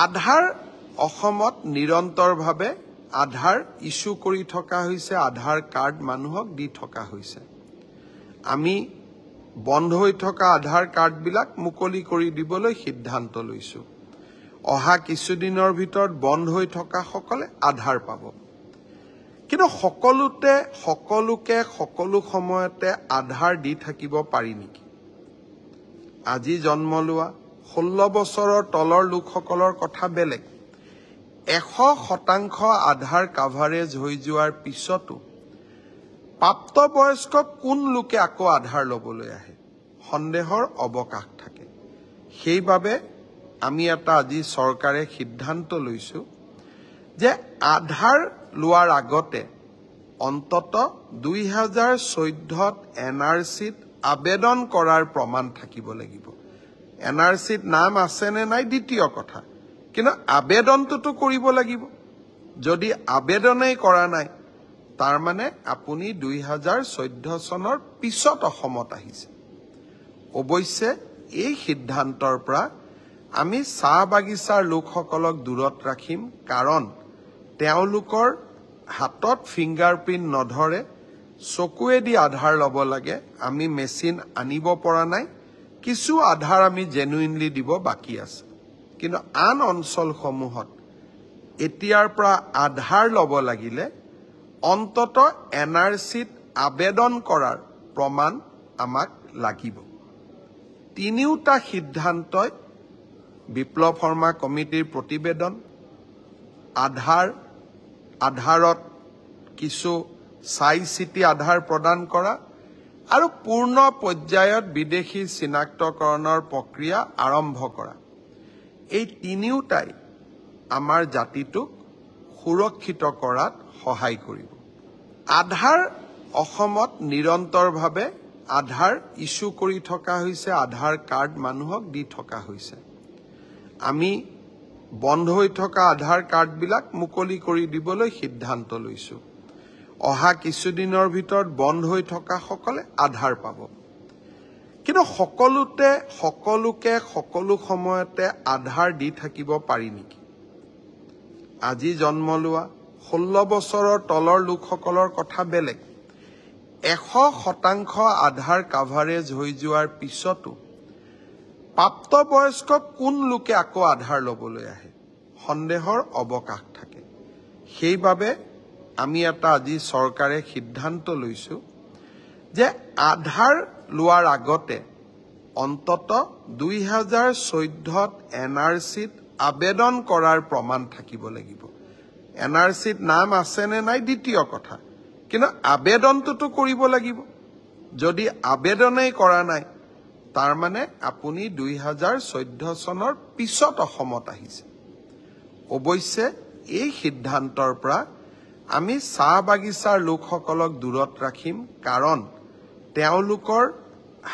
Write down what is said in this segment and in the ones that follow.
আধাৰ অসমত নিৰন্তৰভাৱে আধাৰ ইস্যু কৰি থকা হৈছে, আধাৰ কাৰ্ড মানুহক দি থকা হৈছে। আমি বন্ধ হৈ থকা আধাৰ কাৰ্ডবিলাক মুকলি কৰি দিবলৈ সিদ্ধান্ত লৈছো। অহা কিছুদিনৰ ভিতৰত বন্ধ হৈ থকা সকলে আধাৰ পাব। কিন্তু সকলোকে সকলো সময়তে আধাৰ দি থাকিব পাৰি নেকি? আজি জন্ম লোৱা 16 বছৰৰ তলৰ লোকসকলৰ কথা বেলেগ। 100% আধাৰ কাভাৰেজ হৈ যোৱাৰ পিছতো প্ৰাপ্তবয়স্ক কোন লোকে আকৌ আধাৰ ল'বলৈ আহে? সন্দেহৰ অৱকাশ থাকে। সেইবাবে আমি এটা আজি চৰকাৰে সিদ্ধান্ত লৈছো যে আধাৰ লোৱাৰ আগতে অন্তত 2014ত NRCত আবেদন কৰাৰ প্ৰমাণ থাকিব লাগিব। NRCত নাম আছে নে নাই দ্বিতীয় কথা, কিন্তু আবেদনটোতো কৰিব লাগিব। যদি আবেদনেই কৰা নাই, তাৰ মানে আপুনি 2014 চনৰ পিছত অসমত আহিছে। অৱশ্যে এই সিদ্ধান্তৰ পৰা আমি চাহ বাগিচাৰ লোকসকলক দূৰত ৰাখিম, কাৰণ তেওঁলোকৰ হাতত ফিংগাৰপ্ৰিণ্ট নধৰে, চকুৱেদি আধাৰ ল'ব লাগে। আমি মেচিন আনিব পৰা নাই, কিছু আধাৰ আমি জেনুইনলি দিব বাকী আছে। কিন্তু আন অঞ্চলসমূহত এতিয়াৰ পৰা আধাৰ ল'ব লাগিলে অন্তত NRCত আবেদন কৰাৰ প্ৰমাণ আমাক লাগিব। তিনিওটা সিদ্ধান্তই বিপ্লৱ শৰ্মা কমিটিৰ প্ৰতিবেদন, আধাৰত কিছু চাই চিতি আধাৰ প্ৰদান কৰা আৰু পূৰ্ণ পৰ্যায়ত বিদেশী চিনাক্তকৰণৰ প্ৰক্ৰিয়া আৰম্ভ কৰা, এই তিনিওটাই আমাৰ জাতিটোক সুৰক্ষিত কৰাত সহায় কৰিব। আধাৰ অসমত নিৰন্তৰভাৱে আধাৰ ইস্যু কৰি থকা হৈছে, আধাৰ কাৰ্ড মানুহক দি থকা হৈছে। আমি বন্ধ হৈ থকা আধাৰ কাৰ্ডবিলাক মুকলি কৰি দিবলৈ সিদ্ধান্ত লৈছো। অহা কিছুদিনৰ ভিতৰত বন্ধ হৈ থকা সকলে আধাৰ পাব। কিন্তু সকলোকে সকলো সময়তে আধাৰ দি থাকিব পাৰি নেকি? আজি জন্ম লোৱা 16 বছৰৰ তলৰ লোকসকলৰ কথা বেলেগ। 100% আধাৰ কাভাৰেজ হৈ যোৱাৰ পিছতো প্ৰাপ্তবয়স্ক কোন লোকে আকৌ আধাৰ ল'বলৈ আহে? সন্দেহৰ অৱকাশ থাকে। সেইবাবে আমি এটা আজি চৰকাৰে সিদ্ধান্ত লৈছো যে আধাৰ লোৱাৰ আগতে অন্তত 2014ত NRCত আবেদন কৰাৰ প্ৰমাণ থাকিব লাগিব। NRCত নাম আছে নে নাই দ্বিতীয় কথা, কিন্তু আবেদনটোতো কৰিব লাগিব। যদি আবেদনেই কৰা নাই, তাৰ মানে আপুনি 2014 চনৰ পিছত অসমত আহিছে। অৱশ্যে এই সিদ্ধান্তৰ পৰা আমি চাহ বাগিচাৰ লোকসকলক দূৰত ৰাখিম, কাৰণ তেওঁলোকৰ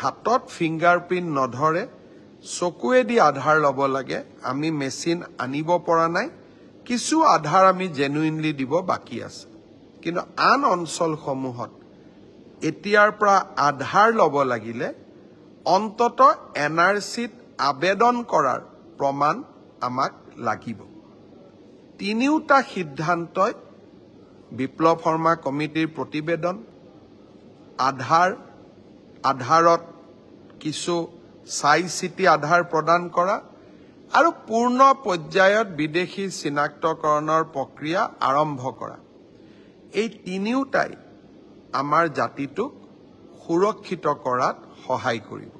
হাতত ফিংগাৰপ্ৰিণ্ট নধৰে, চকুৱেদি আধাৰ ল'ব লাগে। আমি মেচিন আনিব পৰা নাই, কিছু আধাৰ আমি জেনুইনলি দিব বাকী আছে। কিন্তু আন অঞ্চলসমূহত এতিয়াৰ পৰা আধাৰ ল'ব লাগিলে অন্তত NRCত আবেদন কৰাৰ প্ৰমাণ আমাক লাগিব। তিনিওটা সিদ্ধান্তই বিপ্লৱ শৰ্মা কমিটিৰ প্ৰতিবেদন, আধাৰত কিছু চাই চিতি আধাৰ প্ৰদান কৰা আৰু পূৰ্ণ পৰ্যায়ত বিদেশী চিনাক্তকৰণৰ প্ৰক্ৰিয়া আৰম্ভ কৰা, এই তিনিওটাই আমাৰ জাতিটোক সুৰক্ষিত কৰাত সহায় কৰিব।